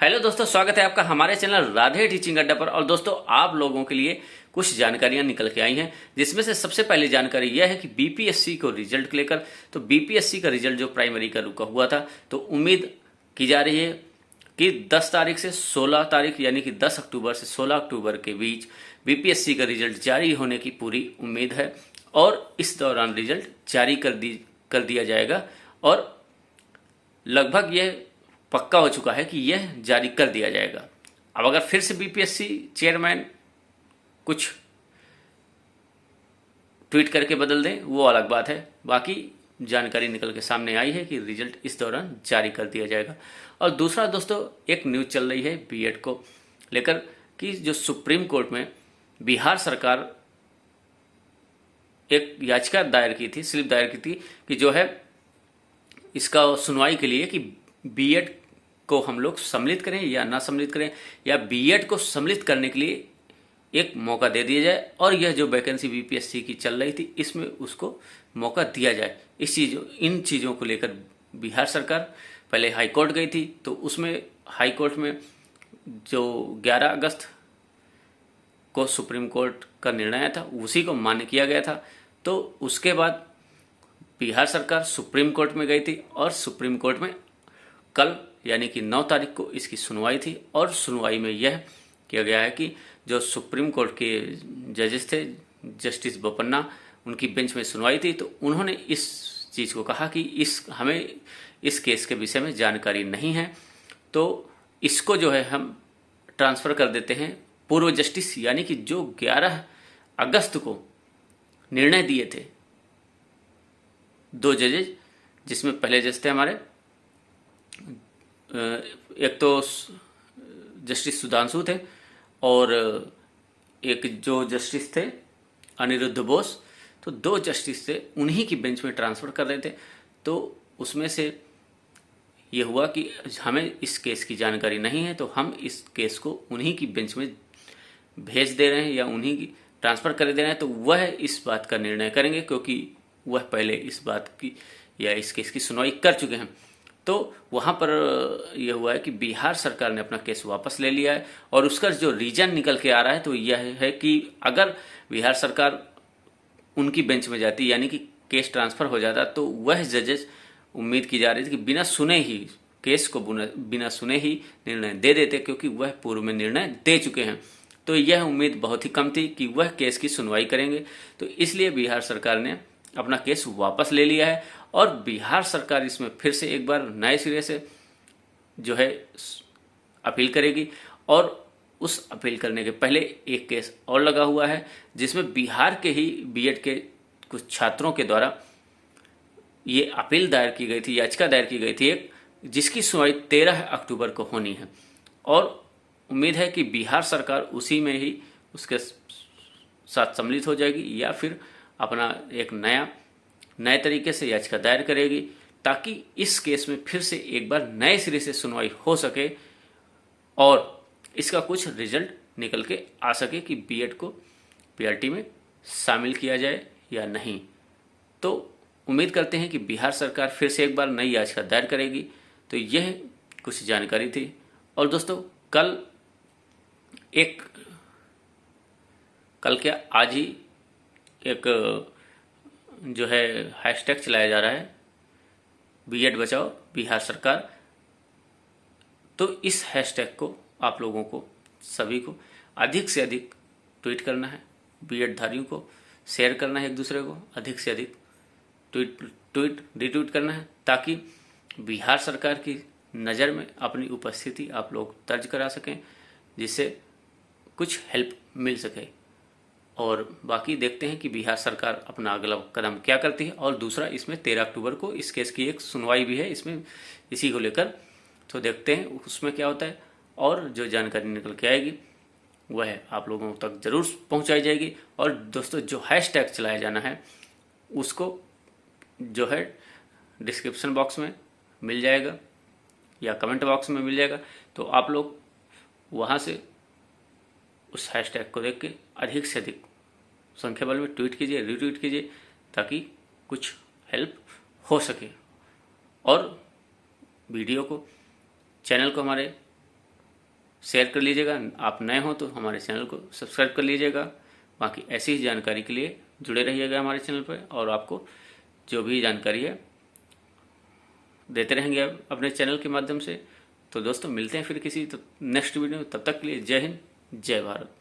Hello दोस्तों, स्वागत है आपका हमारे चैनल राधे टीचिंग अड्डा पर। और दोस्तों, आप लोगों के लिए कुछ जानकारियां निकल के आई हैं, जिसमें से सबसे पहली जानकारी यह है कि बीपीएससी को रिजल्ट को लेकर। तो बीपीएससी का रिजल्ट जो प्राइमरी का रुका हुआ था, तो उम्मीद की जा रही है कि 10 तारीख से 16 तारीख यानी कि 10 अक्टूबर से 16 अक्टूबर के बीच बीपीएससी का रिजल्ट जारी होने की पूरी उम्मीद है। और इस दौरान रिजल्ट जारी कर दिया जाएगा और लगभग यह पक्का हो चुका है कि यह जारी कर दिया जाएगा। अब अगर फिर से बीपीएससी चेयरमैन कुछ ट्वीट करके बदल दें, वो अलग बात है। बाकी जानकारी निकल के सामने आई है कि रिजल्ट इस दौरान जारी कर दिया जाएगा। और दूसरा दोस्तों, एक न्यूज़ चल रही है बीएड को लेकर कि जो सुप्रीम कोर्ट में बिहार सरकार एक याचिका दायर की थी, स्लिप दायर की थी कि जो है इसका सुनवाई के लिए कि बीएड को हम लोग सम्मिलित करें या ना सम्मिलित करें, या बीएड को सम्मिलित करने के लिए एक मौका दे दिया जाए। और यह जो वैकेंसी बीपीएससी की चल रही थी, इसमें उसको मौका दिया जाए। इन चीज़ों को लेकर बिहार सरकार पहले हाई कोर्ट गई थी, तो उसमें हाई कोर्ट में जो 11 अगस्त को सुप्रीम कोर्ट का निर्णय आया था, उसी को मान्य किया गया था। तो उसके बाद बिहार सरकार सुप्रीम कोर्ट में गई थी और सुप्रीम कोर्ट में कल यानी कि 9 तारीख को इसकी सुनवाई थी। और सुनवाई में यह किया गया है कि जो सुप्रीम कोर्ट के जजेस थे, जस्टिस बोपन्ना, उनकी बेंच में सुनवाई थी, तो उन्होंने इस चीज़ को कहा कि हमें इस केस के विषय में जानकारी नहीं है, तो इसको जो है हम ट्रांसफ़र कर देते हैं पूर्व जस्टिस, यानी कि जो 11 अगस्त को निर्णय दिए थे 2 जजेज, जिसमें पहले जज थे हमारे, एक तो जस्टिस सुधांशु थे और एक जो जस्टिस थे अनिरुद्ध बोस। तो 2 जस्टिस थे, उन्हीं की बेंच में ट्रांसफ़र कर रहे थे। तो उसमें से ये हुआ कि हमें इस केस की जानकारी नहीं है, तो हम इस केस को उन्हीं की बेंच में भेज दे रहे हैं या उन्हीं की ट्रांसफ़र कर दे रहे हैं। तो वह इस बात का निर्णय करेंगे, क्योंकि वह पहले इस बात की या इस केस की सुनवाई कर चुके हैं। तो वहाँ पर यह हुआ है कि बिहार सरकार ने अपना केस वापस ले लिया है। और उसका जो रीजन निकल के आ रहा है, तो यह है कि अगर बिहार सरकार उनकी बेंच में जाती, यानी कि केस ट्रांसफ़र हो जाता, तो वह जजेस उम्मीद की जा रही थी कि बिना सुने ही केस को बिना सुने ही निर्णय दे देते, क्योंकि वह पूर्व में निर्णय दे चुके हैं। तो यह उम्मीद बहुत ही कम थी कि वह केस की सुनवाई करेंगे। तो इसलिए बिहार सरकार ने अपना केस वापस ले लिया है और बिहार सरकार इसमें फिर से एक बार नए सिरे से जो है अपील करेगी। और उस अपील करने के पहले एक केस और लगा हुआ है, जिसमें बिहार के ही बीएड के कुछ छात्रों के द्वारा ये अपील दायर की गई थी, याचिका दायर की गई थी एक, जिसकी सुनवाई 13 अक्टूबर को होनी है। और उम्मीद है कि बिहार सरकार उसी में ही उसके साथ सम्मिलित हो जाएगी या फिर अपना एक नए तरीके से याचिका दायर करेगी, ताकि इस केस में फिर से एक बार नए सिरे से सुनवाई हो सके और इसका कुछ रिजल्ट निकल के आ सके कि बीएड को पीआरटी में शामिल किया जाए या नहीं। तो उम्मीद करते हैं कि बिहार सरकार फिर से एक बार नई याचिका दायर करेगी। तो यह कुछ जानकारी थी। और दोस्तों, कल क्या आज ही एक जो है हैशटैग चलाया जा रहा है, बीएड बचाओ बिहार सरकार। तो इस हैशटैग को आप लोगों को सभी को अधिक से अधिक ट्वीट करना है, बीएड धारियों को शेयर करना है, एक दूसरे को अधिक से अधिक रिट्वीट करना है, ताकि बिहार सरकार की नज़र में अपनी उपस्थिति आप लोग दर्ज करा सकें, जिससे कुछ हेल्प मिल सके। और बाकी देखते हैं कि बिहार सरकार अपना अगला कदम क्या करती है। और दूसरा, इसमें 13 अक्टूबर को इस केस की एक सुनवाई भी है इसमें, इसी को लेकर। तो देखते हैं उसमें क्या होता है, और जो जानकारी निकल के आएगी वह आप लोगों तक ज़रूर पहुंचाई जाएगी। और दोस्तों, जो हैशटैग चलाया जाना है उसको जो है डिस्क्रिप्शन बॉक्स में मिल जाएगा या कमेंट बॉक्स में मिल जाएगा। तो आप लोग वहाँ से उस हैशटैग को देख के अधिक से अधिक संख्या बल में ट्वीट कीजिए, रीट्वीट कीजिए, ताकि कुछ हेल्प हो सके। और वीडियो को, चैनल को हमारे शेयर कर लीजिएगा। आप नए हो तो हमारे चैनल को सब्सक्राइब कर लीजिएगा। बाकी ऐसी ही जानकारी के लिए जुड़े रहिएगा हमारे चैनल पर, और आपको जो भी जानकारी है देते रहेंगे अपने चैनल के माध्यम से। तो दोस्तों मिलते हैं फिर किसी तो नेक्स्ट वीडियो में। तब तक के लिए जय हिंद, जय भारत।